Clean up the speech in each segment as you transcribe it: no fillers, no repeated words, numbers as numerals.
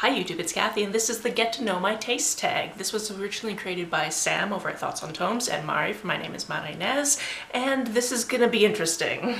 Hi YouTube, it's Kathy, and this is the Get to Know My Taste tag. This was originally created by Sam over at Thoughts on Tomes and Mari for My Name is Mari Inez, and this is gonna be interesting.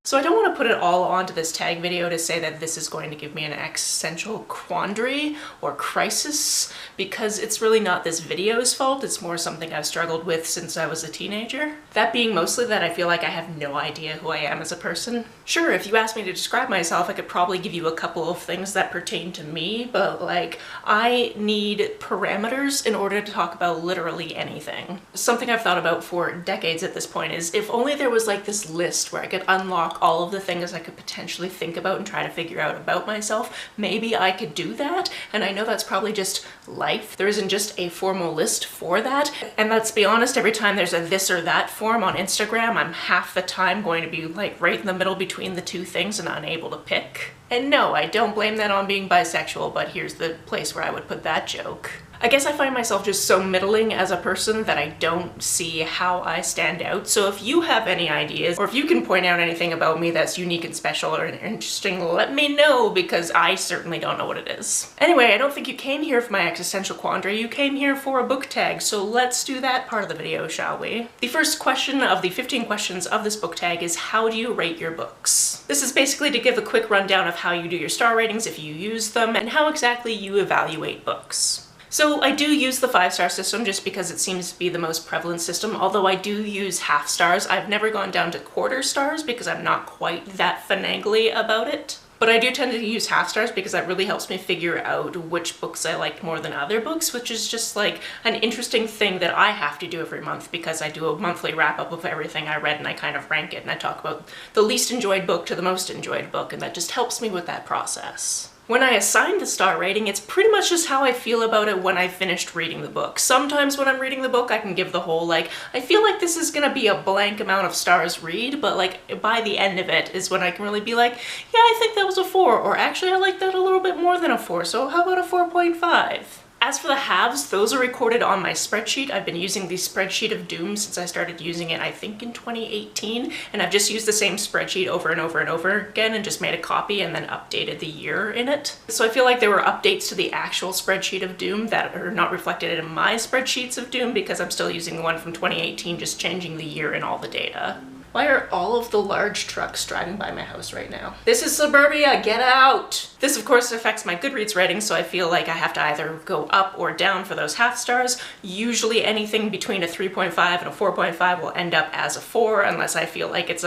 So I don't want to put it all onto this tag video to say that this is going to give me an existential quandary or crisis, because it's really not this video's fault. It's more something I've struggled with since I was a teenager. That being mostly that I feel like I have no idea who I am as a person. Sure, if you asked me to describe myself, I could probably give you a couple of things that pertain to me, but like, I need parameters in order to talk about literally anything. Something I've thought about for decades at this point is if only there was like this list where I could unlock all of the things I could potentially think about and try to figure out about myself, maybe I could do that. And I know that's probably just life. There isn't just a formal list for that. And let's be honest, every time there's a this or that form on Instagram, I'm half the time going to be like right in the middle between the two things and unable to pick. And no, I don't blame that on being bisexual, but here's the place where I would put that joke. I guess I find myself just so middling as a person that I don't see how I stand out. So if you have any ideas, or if you can point out anything about me that's unique and special or interesting, let me know, because I certainly don't know what it is. Anyway, I don't think you came here for my existential quandary, you came here for a book tag, so let's do that part of the video, shall we? The first question of the 15 questions of this book tag is, how do you rate your books? This is basically to give a quick rundown of how you do your star ratings if you use them, and how exactly you evaluate books. So I do use the 5-star system just because it seems to be the most prevalent system, although I do use half stars. I've never gone down to quarter stars because I'm not quite that finagly about it. But I do tend to use half stars because that really helps me figure out which books I like more than other books, which is just like an interesting thing that I have to do every month because I do a monthly wrap up of everything I read and I kind of rank it and I talk about the least enjoyed book to the most enjoyed book, and that just helps me with that process. When I assign the star rating, it's pretty much just how I feel about it when I finished reading the book. Sometimes when I'm reading the book, I can give the whole like, I feel like this is gonna be a blank amount of stars read, but like by the end of it is when I can really be like, yeah, I think that was a 4, or actually I like that a little bit more than a 4, so how about a 4.5? As for the halves, those are recorded on my spreadsheet. I've been using the spreadsheet of doom since I started using it, I think in 2018, and I've just used the same spreadsheet over and over and over again and just made a copy and then updated the year in it. So I feel like there were updates to the actual spreadsheet of doom that are not reflected in my spreadsheets of doom because I'm still using the one from 2018, just changing the year and all the data. Why are all of the large trucks driving by my house right now? This is suburbia, get out! This of course affects my Goodreads rating, so I feel like I have to either go up or down for those half stars. Usually anything between a 3.5 and a 4.5 will end up as a 4 unless I feel like it's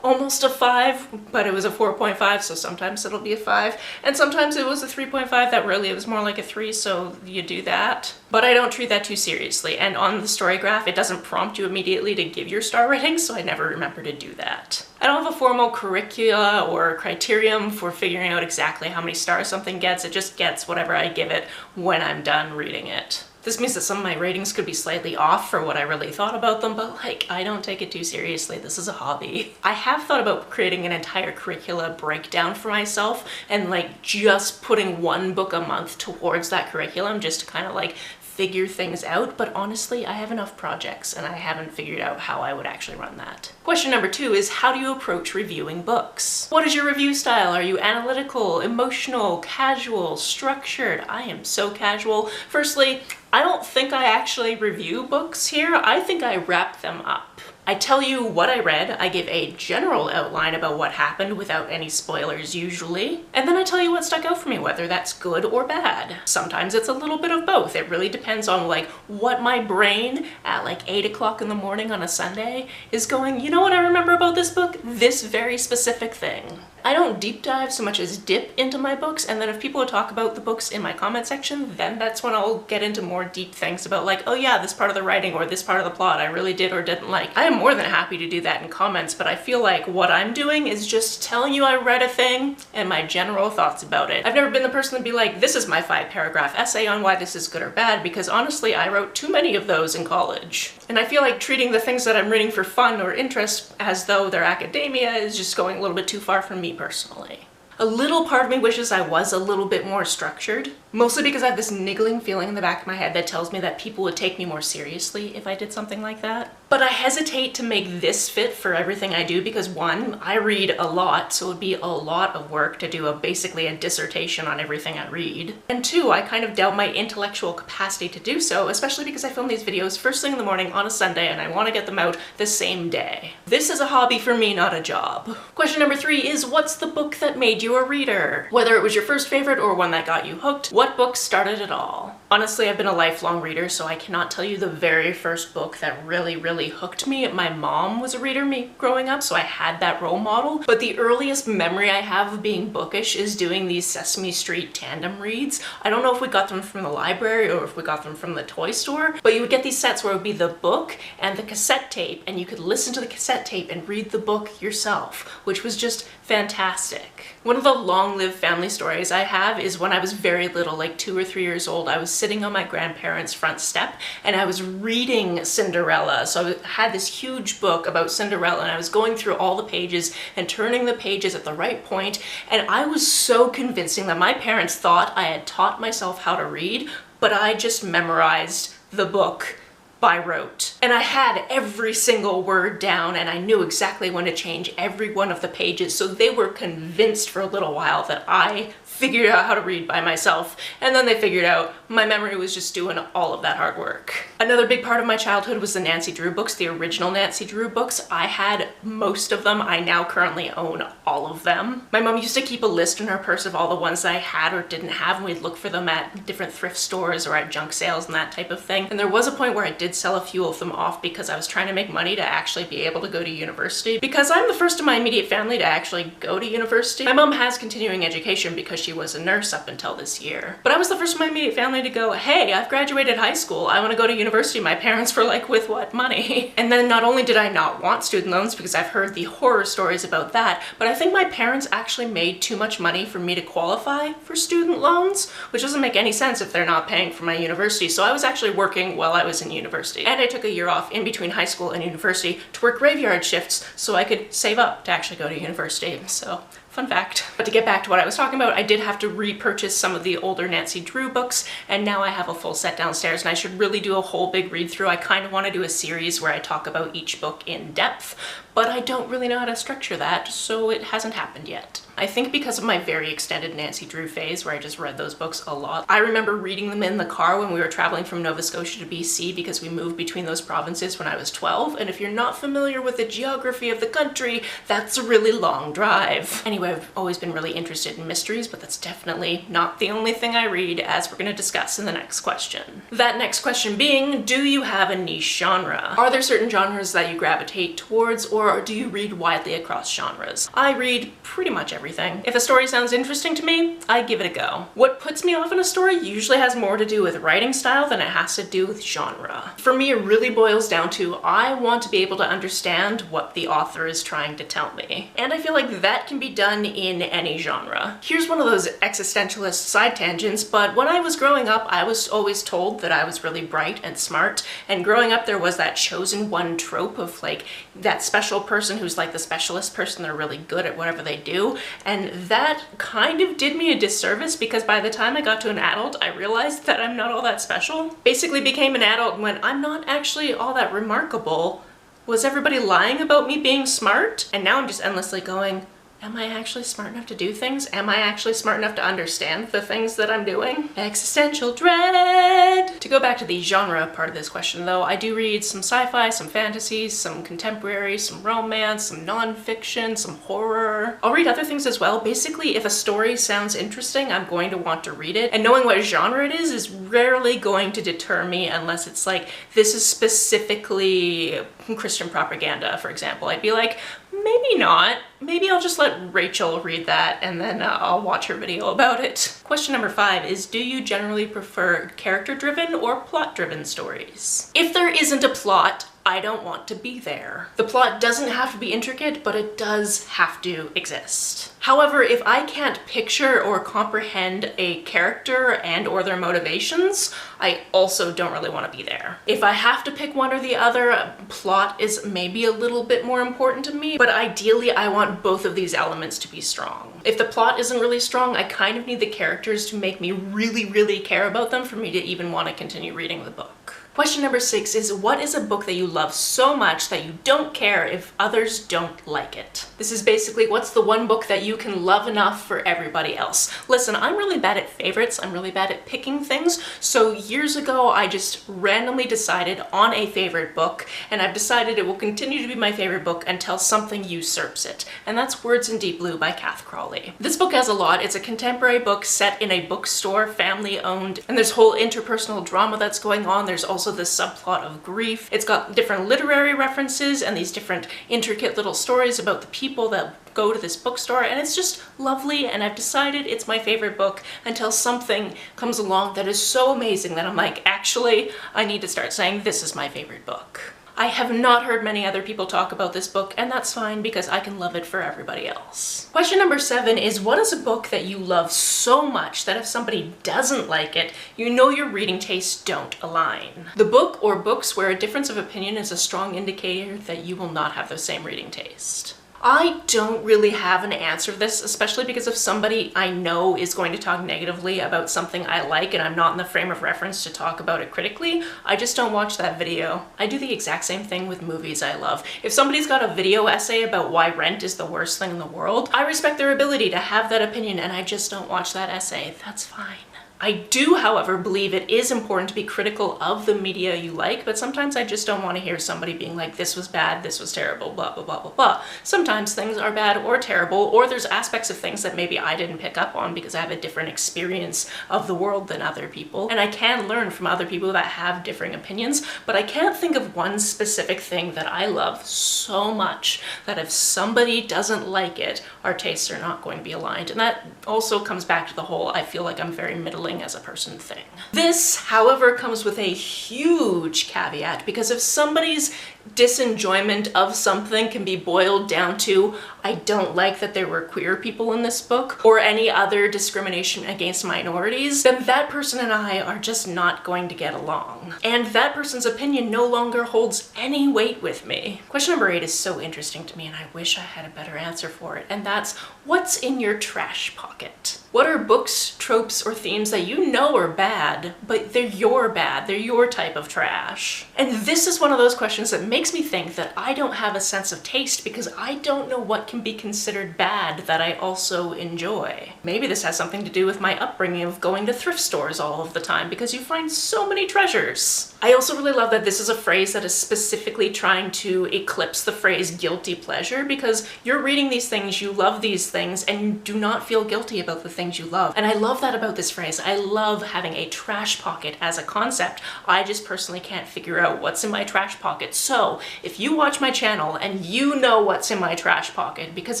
almost a 5, but it was a 4.5, so sometimes it'll be a 5. And sometimes it was a 3.5 that really it was more like a 3, so you do that. But I don't treat that too seriously, and on the story graph it doesn't prompt you immediately to give your star rating, so I never remember to do that. I don't have a formal curricula or criterion for figuring out exactly how many stars something gets. It just gets whatever I give it when I'm done reading it. This means that some of my ratings could be slightly off for what I really thought about them, but like, I don't take it too seriously. This is a hobby. I have thought about creating an entire curricula breakdown for myself and like just putting one book a month towards that curriculum just to kind of like figure things out, but honestly, I have enough projects and I haven't figured out how I would actually run that. Question number 2 is, how do you approach reviewing books? What is your review style? Are you analytical, emotional, casual, structured? I am so casual. Firstly, I don't think I actually review books here. I think I wrap them up. I tell you what I read, I give a general outline about what happened without any spoilers usually, and then I tell you what stuck out for me, whether that's good or bad. Sometimes it's a little bit of both. It really depends on like what my brain at like 8 o'clock in the morning on a Sunday is going, you know what I remember about this book? This very specific thing. I don't deep dive so much as dip into my books, and then if people talk about the books in my comment section, then that's when I'll get into more deep things about like, oh yeah, this part of the writing or this part of the plot I really did or didn't like. I am more than happy to do that in comments, but I feel like what I'm doing is just telling you I read a thing and my general thoughts about it. I've never been the person to be like, this is my 5-paragraph essay on why this is good or bad, because honestly, I wrote too many of those in college. And I feel like treating the things that I'm reading for fun or interest as though they're academia is just going a little bit too far for me personally. A little part of me wishes I was a little bit more structured, mostly because I have this niggling feeling in the back of my head that tells me that people would take me more seriously if I did something like that. But I hesitate to make this fit for everything I do because one, I read a lot, so it would be a lot of work to do basically a dissertation on everything I read. And two, I kind of doubt my intellectual capacity to do so, especially because I film these videos first thing in the morning on a Sunday and I want to get them out the same day. This is a hobby for me, not a job. Question number 3 is, what's the book that made you a reader? Whether it was your first favorite or one that got you hooked, what book started it all? Honestly, I've been a lifelong reader, so I cannot tell you the very first book that really hooked me. My mom was a reader growing up, so I had that role model. But the earliest memory I have of being bookish is doing these Sesame Street tandem reads. I don't know if we got them from the library or if we got them from the toy store, but you would get these sets where it would be the book and the cassette tape, and you could listen to the cassette tape and read the book yourself, which was just fantastic. One of the long-lived family stories I have is when I was very little, like 2 or 3 years old, I was sitting on my grandparents' front step and I was reading Cinderella. So I had this huge book about Cinderella and I was going through all the pages and turning the pages at the right point, and I was so convincing that my parents thought I had taught myself how to read, but I just memorized the book by rote. And I had every single word down and I knew exactly when to change every one of the pages, so they were convinced for a little while that I figured out how to read by myself, and then they figured out my memory was just doing all of that hard work. Another big part of my childhood was the Nancy Drew books, the original Nancy Drew books. I had most of them. I now currently own all of them. My mom used to keep a list in her purse of all the ones that I had or didn't have, and we'd look for them at different thrift stores or at junk sales and that type of thing. And there was a point where I did sell a few of them off because I was trying to make money to actually be able to go to university. Because I'm the first in my immediate family to actually go to university. My mom has continuing education because she was a nurse up until this year. But I was the first in my immediate family to go, hey, I've graduated high school, I want to go to university. My parents were like, with what money? And then not only did I not want student loans because I've heard the horror stories about that, but I think my parents actually made too much money for me to qualify for student loans, which doesn't make any sense if they're not paying for my university. So I was actually working while I was in university. And I took a year off in between high school and university to work graveyard shifts so I could save up to actually go to university. So fun fact. But to get back to what I was talking about, I did have to repurchase some of the older Nancy Drew books, and now I have a full set downstairs, and I should really do a whole big read through. I kind of want to do a series where I talk about each book in depth, but I don't really know how to structure that, so it hasn't happened yet. I think because of my very extended Nancy Drew phase where I just read those books a lot. I remember reading them in the car when we were traveling from Nova Scotia to BC because we moved between those provinces when I was 12, and if you're not familiar with the geography of the country, that's a really long drive. Anyway, I've always been really interested in mysteries, but that's definitely not the only thing I read, as we're going to discuss in the next question. That next question being, do you have a niche genre? Are there certain genres that you gravitate towards, or do you read widely across genres? I read pretty much everything. If a story sounds interesting to me, I give it a go. What puts me off in a story usually has more to do with writing style than it has to do with genre. For me, it really boils down to I want to be able to understand what the author is trying to tell me. And I feel like that can be done in any genre. Here's one of those existentialist side tangents, but when I was growing up, I was always told that I was really bright and smart, and growing up there was that chosen one trope of like that special person who's like the specialist person, they're really good at whatever they do. And that kind of did me a disservice because by the time I got to an adult, I realized that I'm not all that special. Basically became an adult when I'm not actually all that remarkable. Was everybody lying about me being smart? And now I'm just endlessly going, am I actually smart enough to do things? Am I actually smart enough to understand the things that I'm doing? Existential dread! To go back to the genre part of this question though, I do read some sci-fi, some fantasy, some contemporary, some romance, some non-fiction, some horror. I'll read other things as well. Basically, if a story sounds interesting, I'm going to want to read it. And knowing what genre it is rarely going to deter me unless it's like, this is specifically Christian propaganda, for example. I'd be like, maybe not. Maybe I'll just let Rachel read that and then I'll watch her video about it. Question number 5 is, do you generally prefer character-driven or plot-driven stories? If there isn't a plot, I don't want to be there. The plot doesn't have to be intricate, but it does have to exist. However, if I can't picture or comprehend a character and or their motivations, I also don't really want to be there. If I have to pick one or the other, plot is maybe a little bit more important to me, but ideally I want both of these elements to be strong. If the plot isn't really strong, I kind of need the characters to make me really care about them for me to even want to continue reading the book. Question number 6 is, what is a book that you love so much that you don't care if others don't like it? This is basically, what's the one book that you can love enough for everybody else? Listen, I'm really bad at favorites. I'm really bad at picking things. So years ago, I just randomly decided on a favorite book, and I've decided it will continue to be my favorite book until something usurps it. And that's Words in Deep Blue by Cath Crawley. This book has a lot. It's a contemporary book set in a bookstore, family owned, and there's whole interpersonal drama that's going on. There's also this subplot of grief. It's got different literary references and these different intricate little stories about the people that go to this bookstore, and it's just lovely, and I've decided it's my favorite book until something comes along that is so amazing that I'm like, actually, I need to start saying this is my favorite book. I have not heard many other people talk about this book, and that's fine because I can love it for everybody else. Question number 7 is, what is a book that you love so much that if somebody doesn't like it, you know your reading tastes don't align? The book or books where a difference of opinion is a strong indicator that you will not have the same reading taste. I don't really have an answer to this, especially because if somebody I know is going to talk negatively about something I like and I'm not in the frame of reference to talk about it critically, I just don't watch that video. I do the exact same thing with movies I love. If somebody's got a video essay about why Rent is the worst thing in the world, I respect their ability to have that opinion and I just don't watch that essay. That's fine. I do, however, believe it is important to be critical of the media you like, but sometimes I just don't want to hear somebody being like, this was bad, this was terrible, blah, blah, blah, blah, blah. Sometimes things are bad or terrible, or there's aspects of things that maybe I didn't pick up on because I have a different experience of the world than other people. And I can learn from other people that have differing opinions, but I can't think of one specific thing that I love so much that if somebody doesn't like it, our tastes are not going to be aligned. And that also comes back to the whole, I feel like I'm very middling as a person thing. This, however, comes with a huge caveat, because if somebody's disenjoyment of something can be boiled down to, I don't like that there were queer people in this book, or any other discrimination against minorities, then that person and I are just not going to get along. And that person's opinion no longer holds any weight with me. Question number 8 is so interesting to me, and I wish I had a better answer for it, and that's, what's in your trash pocket? What are books, tropes, or themes that you know are bad, but they're your bad, they're your type of trash? And this is one of those questions that makes me think that I don't have a sense of taste because I don't know what can be considered bad that I also enjoy. Maybe this has something to do with my upbringing of going to thrift stores all of the time because you find so many treasures. I also really love that this is a phrase that is specifically trying to eclipse the phrase guilty pleasure, because you're reading these things, you love these things, and you do not feel guilty about the things you love. And I love that about this phrase. I love having a trash pocket as a concept. I just personally can't figure out what's in my trash pocket. So if you watch my channel and you know what's in my trash pocket, because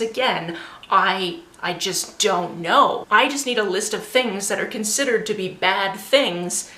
again, I just don't know. I just need a list of things that are considered to be bad things,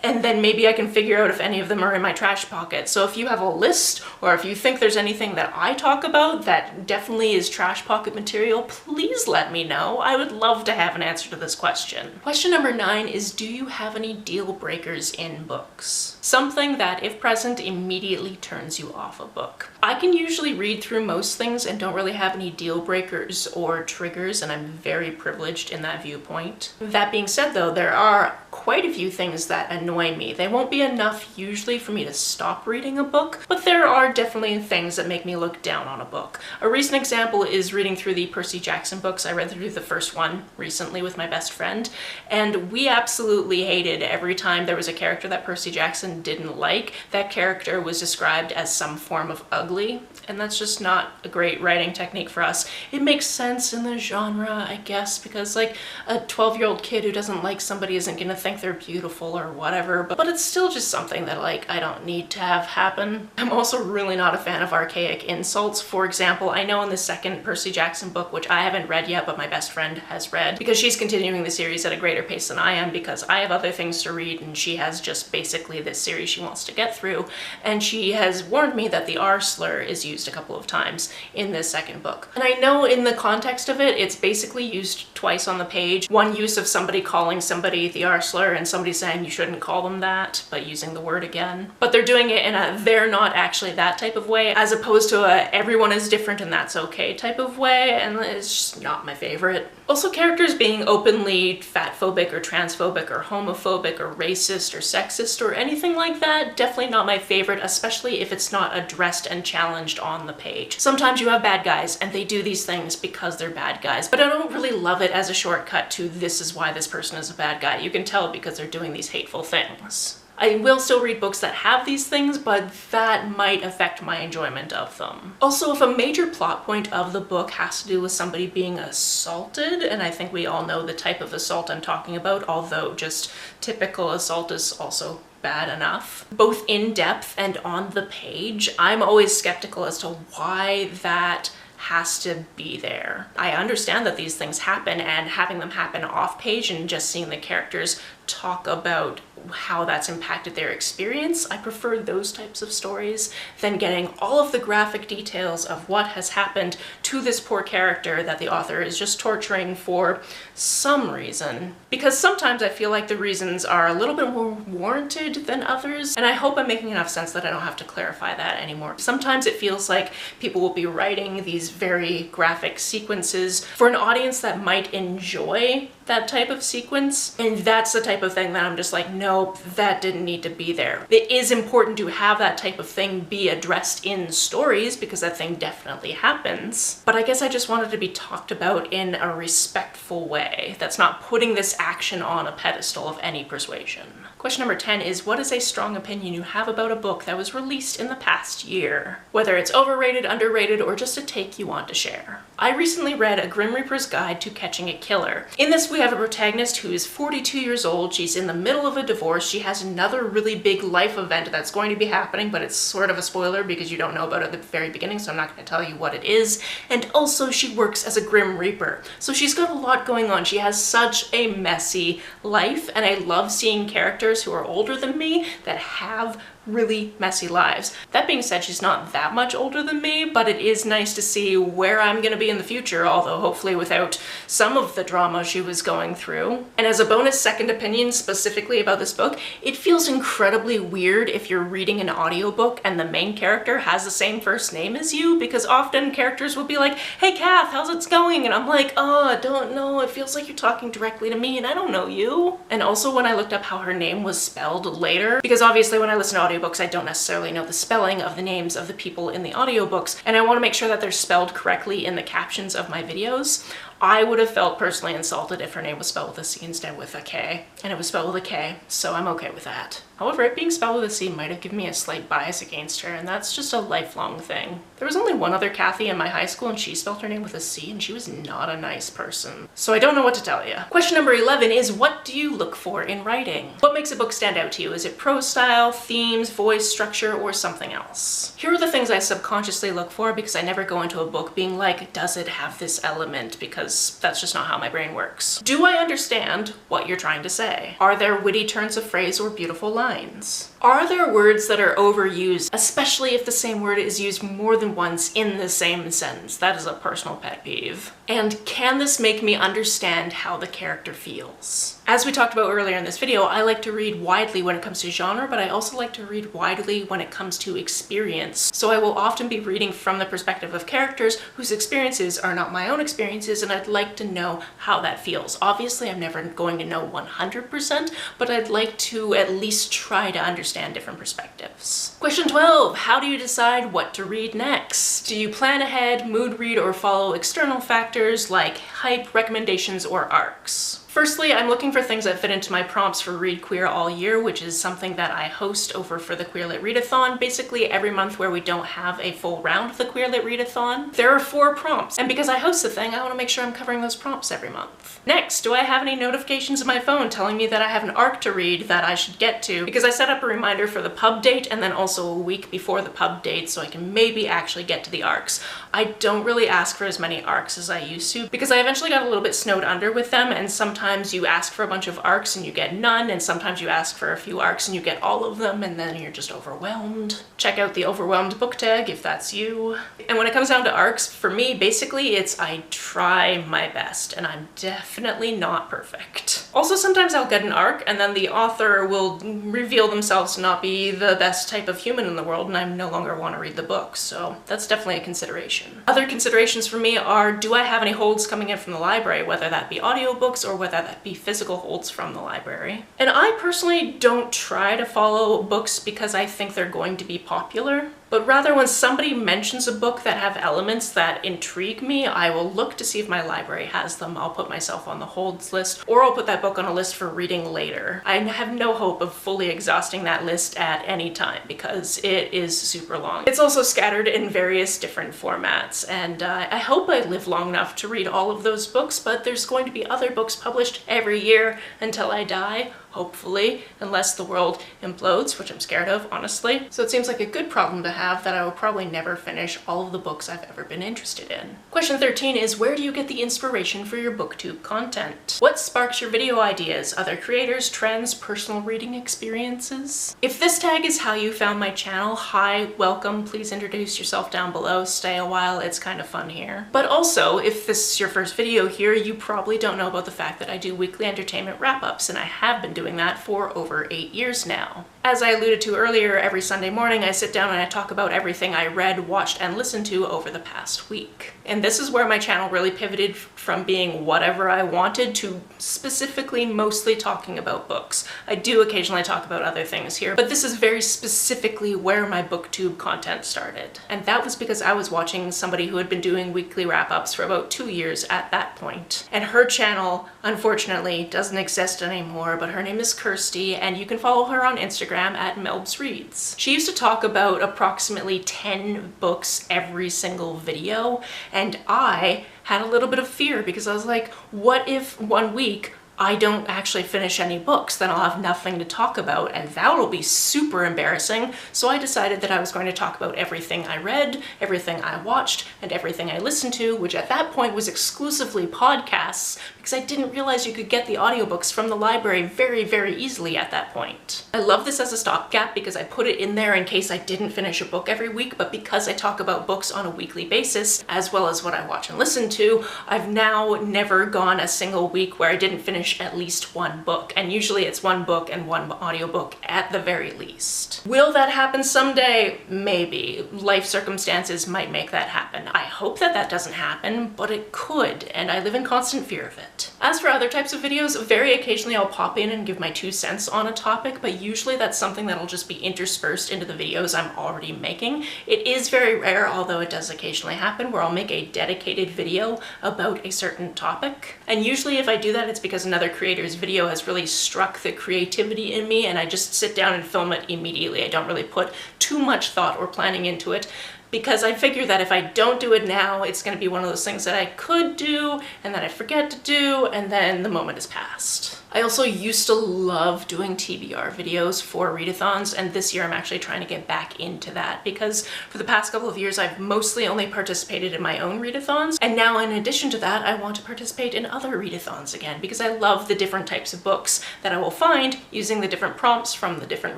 and then maybe I can figure out if any of them are in my trash pocket. So if you have a list, or if you think there's anything that I talk about that definitely is trash pocket material, please let me know. I would love to have an answer to this question. Question number 9 is, do you have any deal breakers in books? Something that, if present, immediately turns you off a book. I can usually read through most things and don't really have any deal breakers or triggers, and I'm very privileged in that viewpoint. That being said though, there are quite a few things that annoy me. They won't be enough usually for me to stop reading a book, but there are definitely things that make me look down on a book. A recent example is reading through the Percy Jackson books. I read through the first one recently with my best friend, and we absolutely hated every time there was a character that Percy Jackson didn't like. That character was described as some form of ugly, and that's just not a great writing technique for us. It makes sense in the genre, I guess, because like a 12-year-old kid who doesn't like somebody isn't gonna think they're beautiful or whatever, but it's still just something that like I don't need to have happen. I'm also really not a fan of archaic insults. For example, I know in the second Percy Jackson book, which I haven't read yet, but my best friend has read, because she's continuing the series at a greater pace than I am because I have other things to read and she has just basically this series she wants to get through, and she has warned me that the R slur is used used a couple of times in this second book. And I know in the context of it, it's basically used twice on the page. One use of somebody calling somebody the arsler and somebody saying you shouldn't call them that, but using the word again. But they're doing it in a they're not actually that type of way, as opposed to a everyone is different and that's okay type of way, and it's just not my favorite. Also, characters being openly fatphobic or transphobic or homophobic or racist or sexist or anything like that, definitely not my favorite, especially if it's not addressed and challenged on the page. Sometimes you have bad guys and they do these things because they're bad guys, but I don't really love it as a shortcut to this is why this person is a bad guy. You can tell because they're doing these hateful things. I will still read books that have these things, but that might affect my enjoyment of them. Also, if a major plot point of the book has to do with somebody being assaulted, and I think we all know the type of assault I'm talking about, although just typical assault is also bad enough, both in depth and on the page, I'm always skeptical as to why that has to be there. I understand that these things happen, and having them happen off page and just seeing the characters talk about how that's impacted their experience, I prefer those types of stories than getting all of the graphic details of what has happened to this poor character that the author is just torturing for some reason. Because sometimes I feel like the reasons are a little bit more warranted than others, and I hope I'm making enough sense that I don't have to clarify that anymore. Sometimes it feels like people will be writing these very graphic sequences for an audience that might enjoy that type of sequence, and that's the type of thing that I'm just like, nope, that didn't need to be there. It is important to have that type of thing be addressed in stories because that thing definitely happens, but I guess I just wanted to be talked about in a respectful way that's not putting this action on a pedestal of any persuasion. Question number 10 is, what is a strong opinion you have about a book that was released in the past year? Whether it's overrated, underrated, or just a take you want to share. I recently read A Grim Reaper's Guide to Catching a Killer. In this, we have a protagonist who is 42 years old. She's in the middle of a divorce. She has another really big life event that's going to be happening, but it's sort of a spoiler because you don't know about it at the very beginning, so I'm not going to tell you what it is. And also, she works as a Grim Reaper. So she's got a lot going on. She has such a messy life, and I love seeing characters who are older than me that have really messy lives. That being said, she's not that much older than me, but it is nice to see where I'm gonna be in the future, although hopefully without some of the drama she was going through. And as a bonus second opinion specifically about this book, it feels incredibly weird if you're reading an audiobook and the main character has the same first name as you, because often characters will be like, hey Kath, how's it going? And I'm like, oh, I don't know, it feels like you're talking directly to me and I don't know you. And also when I looked up how her name was spelled later, because obviously when I listen to audiobooks, I don't necessarily know the spelling of the names of the people in the audiobooks, and I want to make sure that they're spelled correctly in the captions of my videos. I would have felt personally insulted if her name was spelled with a C instead with a K, and it was spelled with a K, so I'm okay with that. However, it being spelled with a C might have given me a slight bias against her, and that's just a lifelong thing. There was only one other Kathy in my high school, and she spelled her name with a C, and she was not a nice person. So I don't know what to tell you. Question number 11 is, what do you look for in writing? What makes a book stand out to you? Is it prose style, themes, voice, structure, or something else? Here are the things I subconsciously look for because I never go into a book being like, does it have this element? Because that's just not how my brain works. Do I understand what you're trying to say? Are there witty turns of phrase or beautiful lines? Are there words that are overused, especially if the same word is used more than once in the same sentence? That is a personal pet peeve. And can this make me understand how the character feels? As we talked about earlier in this video, I like to read widely when it comes to genre, but I also like to read widely when it comes to experience. So I will often be reading from the perspective of characters whose experiences are not my own experiences, and I'd like to know how that feels. Obviously, I'm never going to know 100%, but I'd like to at least try to understand different perspectives. Question 12, how do you decide what to read next? Do you plan ahead, mood read, or follow external factors like hype, recommendations, or arcs? Firstly, I'm looking for things that fit into my prompts for Read Queer All Year, which is something that I host over for the Queer Lit Readathon, basically every month where we don't have a full round of the Queer Lit Readathon. There are 4 prompts, and because I host the thing, I want to make sure I'm covering those prompts every month. Next, do I have any notifications on my phone telling me that I have an arc to read that I should get to? Because I set up a reminder for the pub date and then also a week before the pub date so I can maybe actually get to the arcs. I don't really ask for as many arcs as I used to because I eventually got a little bit snowed under with them, and sometimes sometimes you ask for a bunch of ARCs and you get none, and sometimes you ask for a few ARCs and you get all of them, and then you're just overwhelmed. Check out the overwhelmed book tag if that's you. And when it comes down to ARCs, for me, basically it's I try my best, and I'm definitely not perfect. Also, sometimes I'll get an ARC and then the author will reveal themselves to not be the best type of human in the world, and I no longer want to read the book, so that's definitely a consideration. Other considerations for me are, do I have any holds coming in from the library, whether that be audiobooks or whether that be physical holds from the library. And I personally don't try to follow books because I think they're going to be popular, but rather when somebody mentions a book that have elements that intrigue me, I will look to see if my library has them. I'll put myself on the holds list, or I'll put that book on a list for reading later. I have no hope of fully exhausting that list at any time because it is super long. It's also scattered in various different formats, and I hope I live long enough to read all of those books, but there's going to be other books published every year until I die. Hopefully, unless the world implodes, which I'm scared of, honestly. So it seems like a good problem to have that I will probably never finish all of the books I've ever been interested in. Question 13 is, where do you get the inspiration for your booktube content? What sparks your video ideas? Other creators, trends, personal reading experiences? If this tag is how you found my channel, hi, welcome, please introduce yourself down below, stay a while, it's kind of fun here. But also, if this is your first video here, you probably don't know about the fact that I do weekly entertainment wrap-ups, and I have been doing that for over 8 years now. As I alluded to earlier, every Sunday morning I sit down and I talk about everything I read, watched, and listened to over the past week. And this is where my channel really pivoted from being whatever I wanted to specifically mostly talking about books. I do occasionally talk about other things here, but this is very specifically where my booktube content started. And that was because I was watching somebody who had been doing weekly wrap-ups for about 2 years at that point. And her channel, unfortunately, doesn't exist anymore, but her name is Kirsty, and you can follow her on Instagram at Melbs Reads. She used to talk about approximately 10 books every single video, and I had a little bit of fear because I was like, what if one week I don't actually finish any books? Then I'll have nothing to talk about, and that'll be super embarrassing. So I decided that I was going to talk about everything I read, everything I watched, and everything I listened to, which at that point was exclusively podcasts, because I didn't realize you could get the audiobooks from the library very, very easily at that point. I love this as a stopgap because I put it in there in case I didn't finish a book every week, but because I talk about books on a weekly basis, as well as what I watch and listen to, I've now never gone a single week where I didn't finish at least one book, and usually it's one book and one audiobook at the very least. Will that happen someday? Maybe. Life circumstances might make that happen. I hope that that doesn't happen, but it could, and I live in constant fear of it. As for other types of videos, very occasionally I'll pop in and give my 2 cents on a topic, but usually that's something that'll just be interspersed into the videos I'm already making. It is very rare, although it does occasionally happen, where I'll make a dedicated video about a certain topic. And usually if I do that, it's because another creator's video has really struck the creativity in me, and I just sit down and film it immediately. I don't really put too much thought or planning into it, because I figure that if I don't do it now, it's going to be one of those things that I could do and that I forget to do, and then the moment has passed. I also used to love doing TBR videos for readathons, and this year I'm actually trying to get back into that because for the past couple of years I've mostly only participated in my own readathons, and now in addition to that I want to participate in other readathons again because I love the different types of books that I will find using the different prompts from the different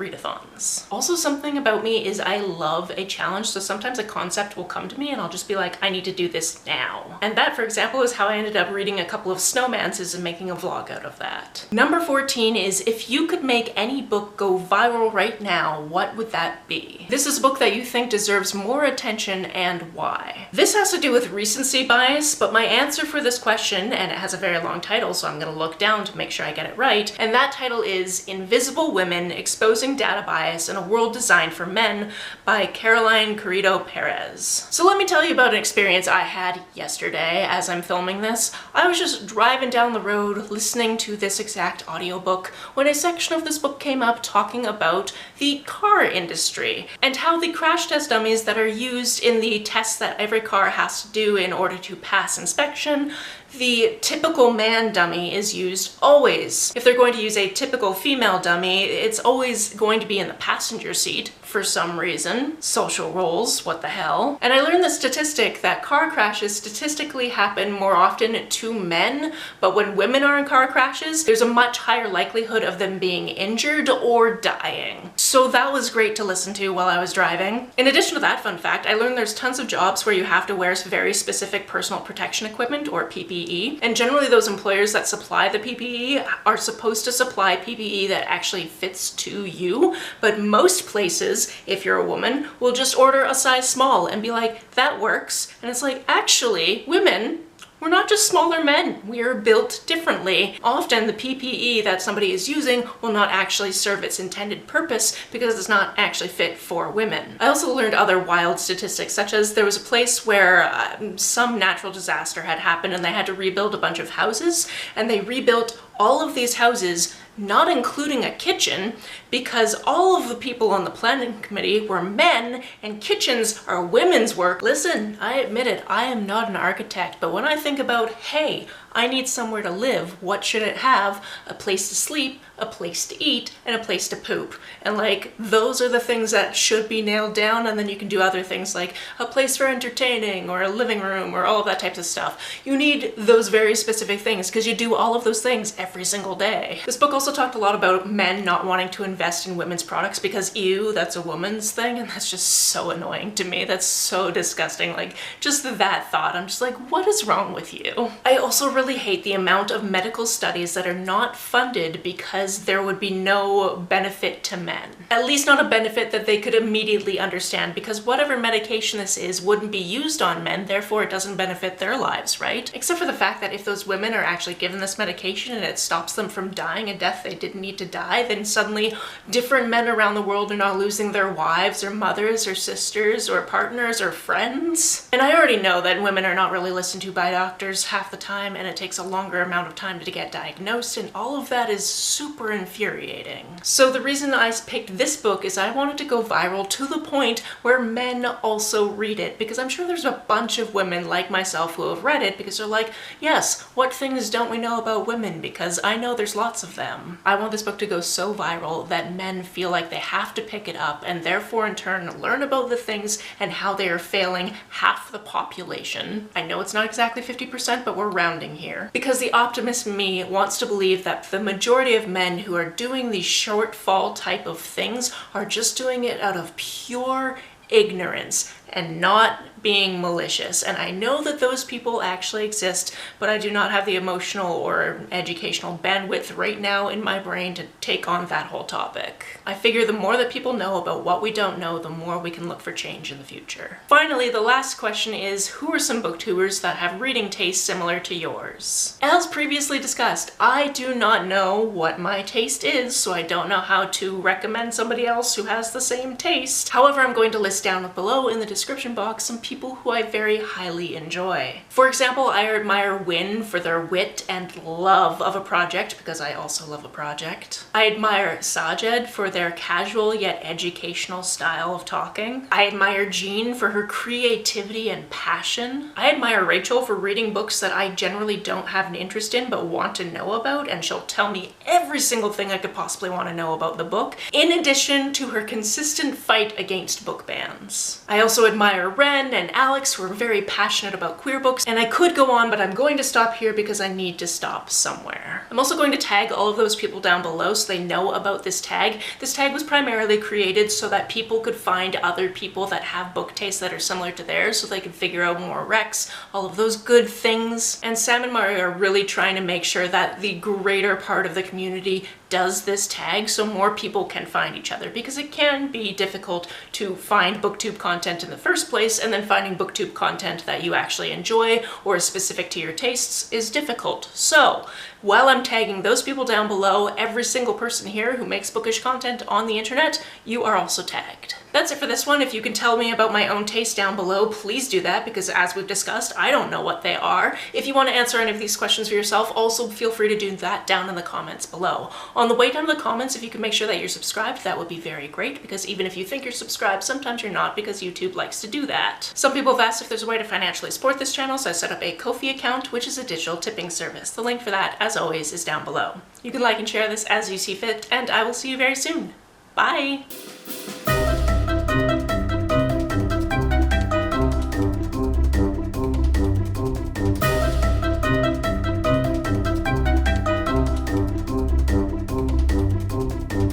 readathons. Also, something about me is I love a challenge, so sometimes a concept will come to me and I'll just be like, I need to do this now. And that, for example, is how I ended up reading a couple of Snowmances and making a vlog out of that. Number 14 is, if you could make any book go viral right now, what would that be? This is a book that you think deserves more attention, and why. This has to do with recency bias, but my answer for this question, and it has a very long title, so I'm gonna look down to make sure I get it right, and that title is Invisible Women: Exposing Data Bias in a World Designed for Men by Caroline Carrito Perez. So let me tell you about an experience I had yesterday as I'm filming this. I was just driving down the road listening to this exact audiobook when a section of this book came up talking about the car industry and how the crash test dummies that are used in the tests that every car has to do in order to pass inspection, the typical man dummy is used always. If they're going to use a typical female dummy, it's always going to be in the passenger seat for some reason. Social roles, what the hell? And I learned the statistic that car crashes statistically happen more often to men, but when women are in car crashes, there's a much higher likelihood of them being injured or dying. So that was great to listen to while I was driving. In addition to that fun fact, I learned there's tons of jobs where you have to wear very specific personal protection equipment, or PPE, and generally those employers that supply the PPE are supposed to supply PPE that actually fits to you, but most places, if you're a woman, will just order a size small and be like, that works. And it's like, actually, women, we're not just smaller men, we are built differently. Often the PPE that somebody is using will not actually serve its intended purpose because it's not actually fit for women. I also learned other wild statistics, such as there was a place where some natural disaster had happened and they had to rebuild a bunch of houses, and they rebuilt all of these houses, not including a kitchen, because all of the people on the planning committee were men and kitchens are women's work. Listen, I admit it, I am not an architect, but when I think about, hey, I need somewhere to live, what should it have? A place to sleep, a place to eat, and a place to poop. And like, those are the things that should be nailed down, and then you can do other things like a place for entertaining or a living room or all of that types of stuff. You need those very specific things because you do all of those things every single day. This book also talked a lot about men not wanting to invest in women's products because, ew, that's a woman's thing, and that's just so annoying to me. That's so disgusting. Like, just that thought, I'm just like, what is wrong with you? I also really hate the amount of medical studies that are not funded because there would be no benefit to men. At least not a benefit that they could immediately understand, because whatever medication this is wouldn't be used on men, therefore it doesn't benefit their lives, right? Except for the fact that if those women are actually given this medication and it stops them from dying a death they didn't need to die, then suddenly different men around the world are not losing their wives or mothers or sisters or partners or friends. And I already know that women are not really listened to by doctors half the time, and it takes a longer amount of time to get diagnosed, and all of that is super infuriating. So the reason I picked this book is I wanted to go viral to the point where men also read it, because I'm sure there's a bunch of women like myself who have read it because they're like, yes, what things don't we know about women? Because I know there's lots of them. I want this book to go so viral that men feel like they have to pick it up and therefore in turn learn about the things and how they are failing half the population. I know it's not exactly 50%, but we're rounding here. Because the optimist in me wants to believe that the majority of men who are doing these shortfall type of things are just doing it out of pure ignorance and not being malicious. And I know that those people actually exist, but I do not have the emotional or educational bandwidth right now in my brain to take on that whole topic. I figure the more that people know about what we don't know, the more we can look for change in the future. Finally, the last question is, who are some booktubers that have reading tastes similar to yours? As previously discussed, I do not know what my taste is, so I don't know how to recommend somebody else who has the same taste. However, I'm going to list down below in the description box some people who I very highly enjoy. For example, I admire Win for their wit and love of a project, because I also love a project. I admire Sajed for their casual yet educational style of talking. I admire Jean for her creativity and passion. I admire Rachel for reading books that I generally don't have an interest in but want to know about, and she'll tell me every single thing I could possibly want to know about the book, in addition to her consistent fight against book bans. I also admire Ren and Alex, who are very passionate about queer books, and I could go on, but I'm going to stop here because I need to stop somewhere. I'm also going to tag all of those people down below so they know about this tag. This tag was primarily created so that people could find other people that have book tastes that are similar to theirs, so they could figure out more recs, all of those good things. And Sam and Mari are really trying to make sure that the greater part of the community does this tag so more people can find each other, because it can be difficult to find booktube content in the first place, and then finding booktube content that you actually enjoy or is specific to your tastes is difficult. So while I'm tagging those people down below, every single person here who makes bookish content on the internet, you are also tagged. That's it for this one. If you can tell me about my own taste down below, please do that, because as we've discussed, I don't know what they are. If you want to answer any of these questions for yourself, also feel free to do that down in the comments below. On the way down to the comments, if you can make sure that you're subscribed, that would be very great, because even if you think you're subscribed, sometimes you're not, because YouTube likes to do that. Some people have asked if there's a way to financially support this channel, so I set up a Ko-fi account, which is a digital tipping service. The link for that, as always, is down below. You can like and share this as you see fit, and I will see you very soon. Bye!